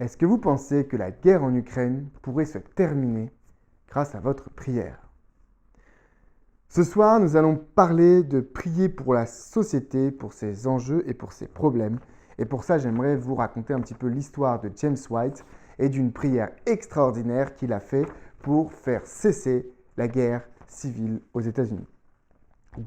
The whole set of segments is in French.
Est-ce que vous pensez que la guerre en Ukraine pourrait se terminer grâce à votre prière? Ce soir, nous allons parler de prier pour la société, pour ses enjeux et pour ses problèmes. Et pour ça, j'aimerais vous raconter un petit peu l'histoire de James White et d'une prière extraordinaire qu'il a fait pour faire cesser la guerre civile aux États-Unis.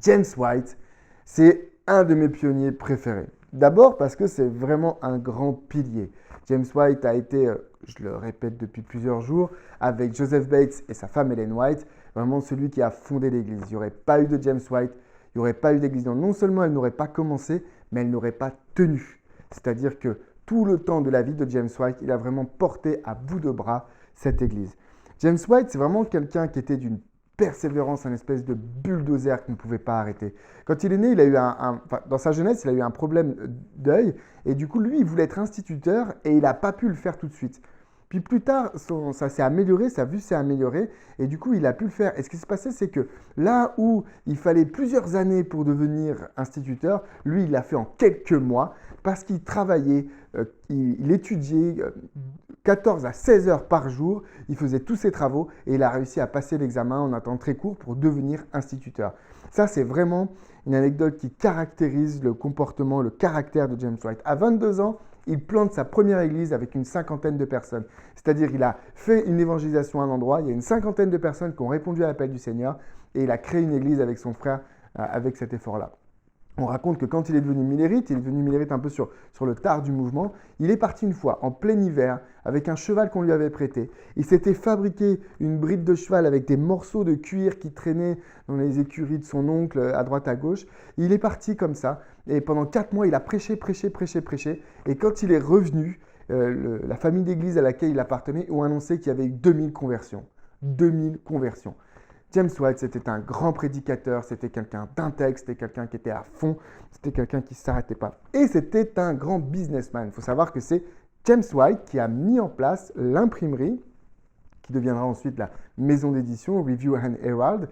James White, c'est un de mes pionniers préférés. D'abord parce que c'est vraiment un grand pilier. James White a été, je le répète depuis plusieurs jours, avec Joseph Bates et sa femme Ellen White, vraiment celui qui a fondé l'Église. Il n'y aurait pas eu de James White, il n'y aurait pas eu d'Église. Non seulement elle n'aurait pas commencé, mais elle n'aurait pas tenu. C'est-à-dire que tout le temps de la vie de James White, il a vraiment porté à bout de bras cette Église. James White, c'est vraiment quelqu'un qui était d'une persévérance, un espèce de bulldozer qu'on ne pouvait pas arrêter. Quand il est né, il a eu dans sa jeunesse, il a eu un problème d'œil et du coup, lui, il voulait être instituteur et il n'a pas pu le faire tout de suite. Puis plus tard, ça s'est amélioré, sa vue s'est améliorée et du coup, il a pu le faire. Et ce qui s'est passé, c'est que là où il fallait plusieurs années pour devenir instituteur, lui, il l'a fait en quelques mois parce qu'il travaillait, il étudiait 14 à 16 heures par jour, il faisait tous ses travaux et il a réussi à passer l'examen en un temps très court pour devenir instituteur. Ça, c'est vraiment une anecdote qui caractérise le comportement, le caractère de James White. À 22 ans, il plante sa première église avec une cinquantaine de personnes. C'est-à-dire il a fait une évangélisation à un endroit, il y a une cinquantaine de personnes qui ont répondu à l'appel du Seigneur et il a créé une église avec son frère avec cet effort-là. On raconte que quand il est devenu millérite un peu sur le tard du mouvement, il est parti une fois en plein hiver avec un cheval qu'on lui avait prêté. Il s'était fabriqué une bride de cheval avec des morceaux de cuir qui traînaient dans les écuries de son oncle à droite à gauche. Il est parti comme ça et pendant 4 mois, il a prêché. Et quand il est revenu, la famille d'église à laquelle il appartenait ont annoncé qu'il y avait eu 2000 conversions. 2000 conversions. James White, c'était un grand prédicateur, c'était quelqu'un d'intègre, c'était quelqu'un qui était à fond, c'était quelqu'un qui ne s'arrêtait pas. Et c'était un grand businessman. Il faut savoir que c'est James White qui a mis en place l'imprimerie, qui deviendra ensuite la maison d'édition Review and Herald,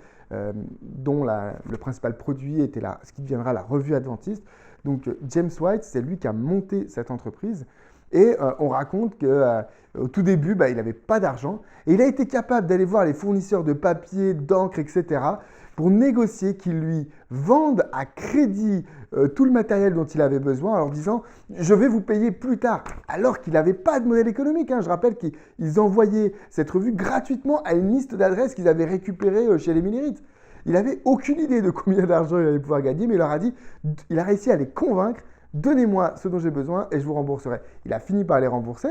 dont le principal produit était ce qui deviendra la revue adventiste. Donc James White, c'est lui qui a monté cette entreprise. Et on raconte qu'au tout début, il n'avait pas d'argent et il a été capable d'aller voir les fournisseurs de papier, d'encre, etc. pour négocier qu'ils lui vendent à crédit tout le matériel dont il avait besoin en leur disant « je vais vous payer plus tard ». Alors qu'il n'avait pas de modèle économique. Je rappelle qu'ils envoyaient cette revue gratuitement à une liste d'adresses qu'ils avaient récupérées chez les millérites. Il n'avait aucune idée de combien d'argent il allait pouvoir gagner, mais il a réussi à les convaincre. Donnez-moi ce dont j'ai besoin et je vous rembourserai. Il a fini par les rembourser.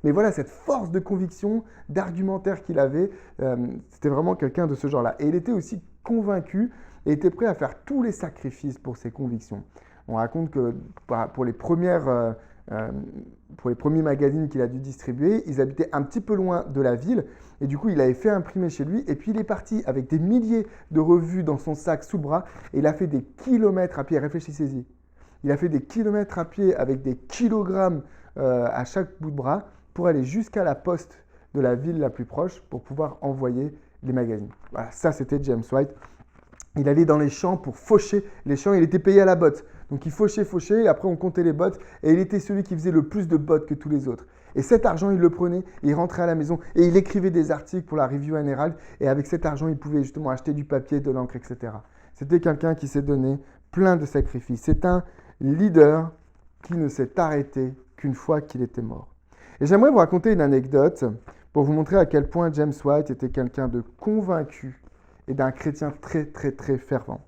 Mais voilà, cette force de conviction, d'argumentaire qu'il avait, c'était vraiment quelqu'un de ce genre-là. Et il était aussi convaincu et était prêt à faire tous les sacrifices pour ses convictions. On raconte que pour les premiers magazines qu'il a dû distribuer, ils habitaient un petit peu loin de la ville. Et du coup, il avait fait imprimer chez lui. Et puis, il est parti avec des milliers de revues dans son sac sous le bras. Et il a fait des kilomètres à pied. Réfléchissez-y. Il a fait des kilomètres à pied avec des kilogrammes à chaque bout de bras pour aller jusqu'à la poste de la ville la plus proche pour pouvoir envoyer les magazines. Voilà, ça c'était James White. Il allait dans les champs pour faucher les champs. Il était payé à la botte. Donc il fauchait, et après on comptait les bottes. Et il était celui qui faisait le plus de bottes que tous les autres. Et cet argent, il le prenait, il rentrait à la maison et il écrivait des articles pour la Review and Herald. Et avec cet argent, il pouvait justement acheter du papier, de l'encre, etc. C'était quelqu'un qui s'est donné plein de sacrifices. C'est un leader qui ne s'est arrêté qu'une fois qu'il était mort. Et j'aimerais vous raconter une anecdote pour vous montrer à quel point James White était quelqu'un de convaincu et d'un chrétien très, très, très fervent.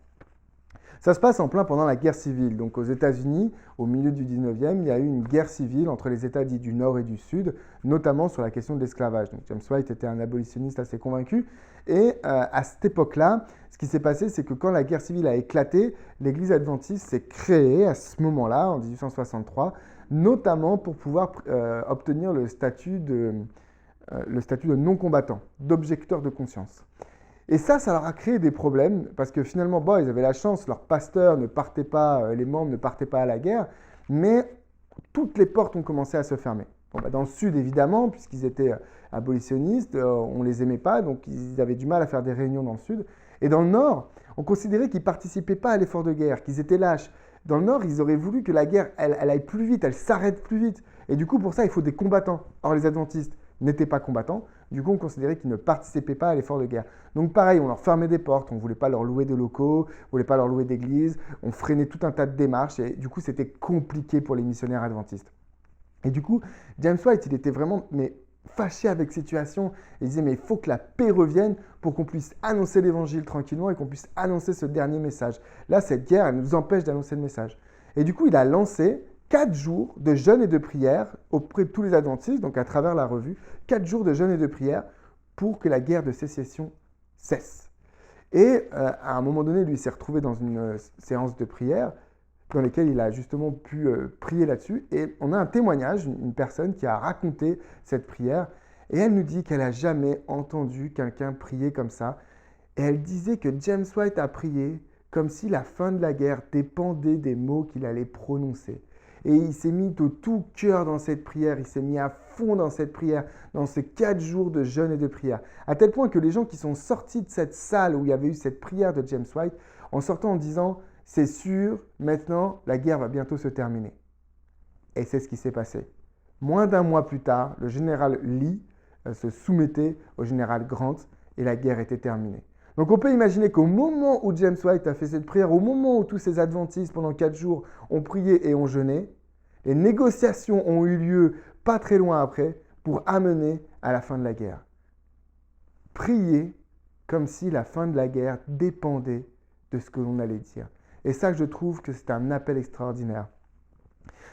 Ça se passe en plein pendant la guerre civile. Donc aux États-Unis, au milieu du 19e, il y a eu une guerre civile entre les États dits du Nord et du Sud, notamment sur la question de l'esclavage. Donc James White était un abolitionniste assez convaincu. Et à cette époque-là, ce qui s'est passé, c'est que quand la guerre civile a éclaté, l'Église adventiste s'est créée à ce moment-là, en 1863, notamment pour pouvoir obtenir le statut de non-combattant, d'objecteur de conscience. Et ça leur a créé des problèmes parce que finalement, ils avaient la chance, leurs pasteurs ne partaient pas, les membres ne partaient pas à la guerre, mais toutes les portes ont commencé à se fermer. Dans le Sud, évidemment, puisqu'ils étaient abolitionnistes, on ne les aimait pas, donc ils avaient du mal à faire des réunions dans le Sud. Et dans le Nord, on considérait qu'ils ne participaient pas à l'effort de guerre, qu'ils étaient lâches. Dans le Nord, ils auraient voulu que la guerre, elle aille plus vite, elle s'arrête plus vite. Et du coup, pour ça, il faut des combattants. Or, les adventistes n'étaient pas combattants. Du coup, on considérait qu'ils ne participaient pas à l'effort de guerre. Donc pareil, on leur fermait des portes, on ne voulait pas leur louer de locaux, on ne voulait pas leur louer d'églises, on freinait tout un tas de démarches et du coup, c'était compliqué pour les missionnaires adventistes. Et du coup, James White, il était vraiment fâché avec cette situation. Il disait, mais il faut que la paix revienne pour qu'on puisse annoncer l'évangile tranquillement et qu'on puisse annoncer ce dernier message. Là, cette guerre, elle nous empêche d'annoncer le message. Et du coup, il a lancé 4 jours de jeûne et de prière auprès de tous les adventistes, donc à travers la revue, 4 jours de jeûne et de prière pour que la guerre de sécession cesse. Et à un moment donné, lui, il s'est retrouvé dans une séance de prière dans lesquelles il a justement pu prier là-dessus. Et on a un témoignage, une personne qui a raconté cette prière, et elle nous dit qu'elle n'a jamais entendu quelqu'un prier comme ça. Et elle disait que James White a prié comme si la fin de la guerre dépendait des mots qu'il allait prononcer. Et il s'est mis au tout cœur dans cette prière, il s'est mis à fond dans cette prière, dans ces 4 jours de jeûne et de prière. À tel point que les gens qui sont sortis de cette salle où il y avait eu cette prière de James White, en sortant en disant « c'est sûr, maintenant la guerre va bientôt se terminer ». Et c'est ce qui s'est passé. Moins d'un mois plus tard, le général Lee se soumettait au général Grant et la guerre était terminée. Donc on peut imaginer qu'au moment où James White a fait cette prière, au moment où tous ces adventistes pendant 4 jours ont prié et ont jeûné, les négociations ont eu lieu pas très loin après pour amener à la fin de la guerre. Prier comme si la fin de la guerre dépendait de ce que l'on allait dire. Et ça, je trouve que c'est un appel extraordinaire.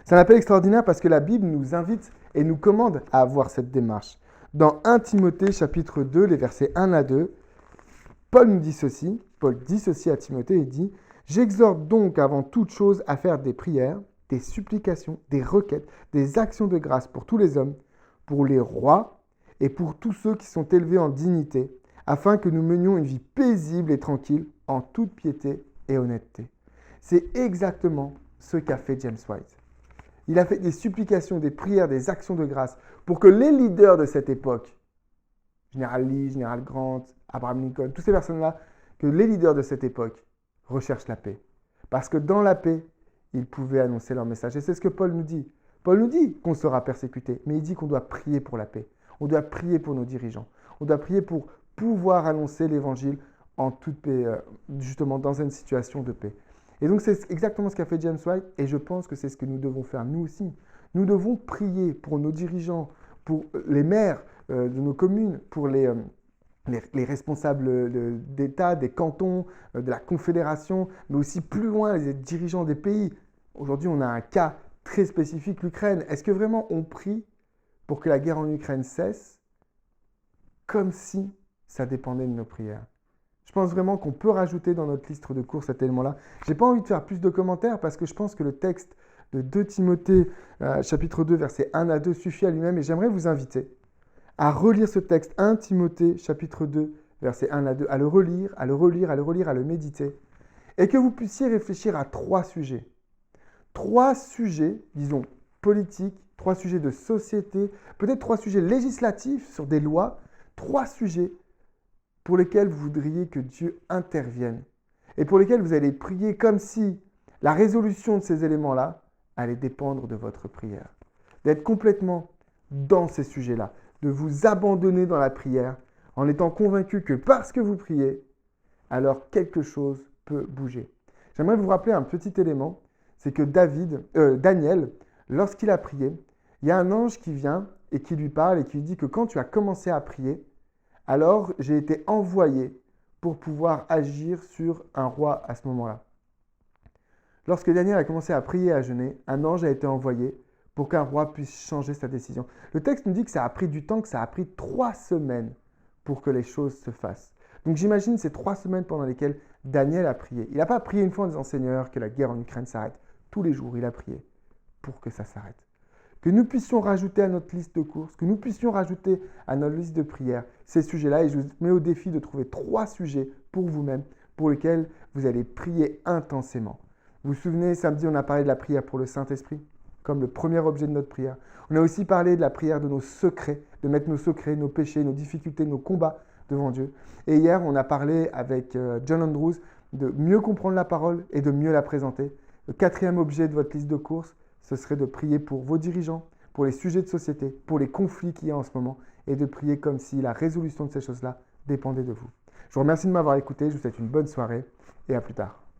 C'est un appel extraordinaire parce que la Bible nous invite et nous commande à avoir cette démarche. Dans 1 Timothée chapitre 2, les versets 1 à 2, Paul dit ceci à Timothée, il dit « J'exhorte donc avant toute chose à faire des prières, des supplications, des requêtes, des actions de grâce pour tous les hommes, pour les rois et pour tous ceux qui sont élevés en dignité, afin que nous menions une vie paisible et tranquille en toute piété et honnêteté. » C'est exactement ce qu'a fait James White. Il a fait des supplications, des prières, des actions de grâce pour que les leaders de cette époque, Général Lee, Général Grant, Abraham Lincoln, toutes ces personnes-là, que les leaders de cette époque recherchent la paix. Parce que dans la paix, ils pouvaient annoncer leur message. Et c'est ce que Paul nous dit. Paul nous dit qu'on sera persécuté, mais il dit qu'on doit prier pour la paix. On doit prier pour nos dirigeants. On doit prier pour pouvoir annoncer l'évangile en toute paix, justement dans une situation de paix. Et donc c'est exactement ce qu'a fait James White, et je pense que c'est ce que nous devons faire nous aussi. Nous devons prier pour nos dirigeants, pour les maires de nos communes, pour les responsables d'État, des cantons, de la Confédération, mais aussi plus loin, les dirigeants des pays. Aujourd'hui, on a un cas très spécifique, l'Ukraine. Est-ce que vraiment on prie pour que la guerre en Ukraine cesse comme si ça dépendait de nos prières? Je pense vraiment qu'on peut rajouter dans notre liste de courses cet élément-là. Je n'ai pas envie de faire plus de commentaires parce que je pense que le texte de 2 Timothée, chapitre 2, versets 1 à 2 suffit à lui-même et j'aimerais vous inviter à relire ce texte, 1 Timothée, chapitre 2, versets 1 à 2, à le relire, à le relire, à le relire, à le méditer, et que vous puissiez réfléchir à 3 sujets. 3 sujets, disons, politiques, 3 sujets de société, peut-être 3 sujets législatifs sur des lois, 3 sujets pour lesquels vous voudriez que Dieu intervienne, et pour lesquels vous allez prier comme si la résolution de ces éléments-là allait dépendre de votre prière. D'être complètement dans ces sujets-là, de vous abandonner dans la prière en étant convaincu que parce que vous priez, alors quelque chose peut bouger. J'aimerais vous rappeler un petit élément, c'est que Daniel, lorsqu'il a prié, il y a un ange qui vient et qui lui parle et qui lui dit que quand tu as commencé à prier, alors j'ai été envoyé pour pouvoir agir sur un roi à ce moment-là. Lorsque Daniel a commencé à prier et à jeûner, un ange a été envoyé pour qu'un roi puisse changer sa décision. Le texte nous dit que ça a pris du temps, que ça a pris 3 semaines pour que les choses se fassent. Donc j'imagine ces 3 semaines pendant lesquelles Daniel a prié. Il n'a pas prié une fois en disant « Seigneur, que la guerre en Ukraine s'arrête ». Tous les jours, il a prié pour que ça s'arrête. Que nous puissions rajouter à notre liste de courses, que nous puissions rajouter à notre liste de prières ces sujets-là. Et je vous mets au défi de trouver 3 sujets pour vous-même pour lesquels vous allez prier intensément. Vous vous souvenez, samedi, on a parlé de la prière pour le Saint-Esprit comme le premier objet de notre prière. On a aussi parlé de la prière de nos secrets, de mettre nos secrets, nos péchés, nos difficultés, nos combats devant Dieu. Et hier, on a parlé avec John Andrews de mieux comprendre la parole et de mieux la présenter. Le 4e objet de votre liste de courses, ce serait de prier pour vos dirigeants, pour les sujets de société, pour les conflits qu'il y a en ce moment, et de prier comme si la résolution de ces choses-là dépendait de vous. Je vous remercie de m'avoir écouté, je vous souhaite une bonne soirée et à plus tard.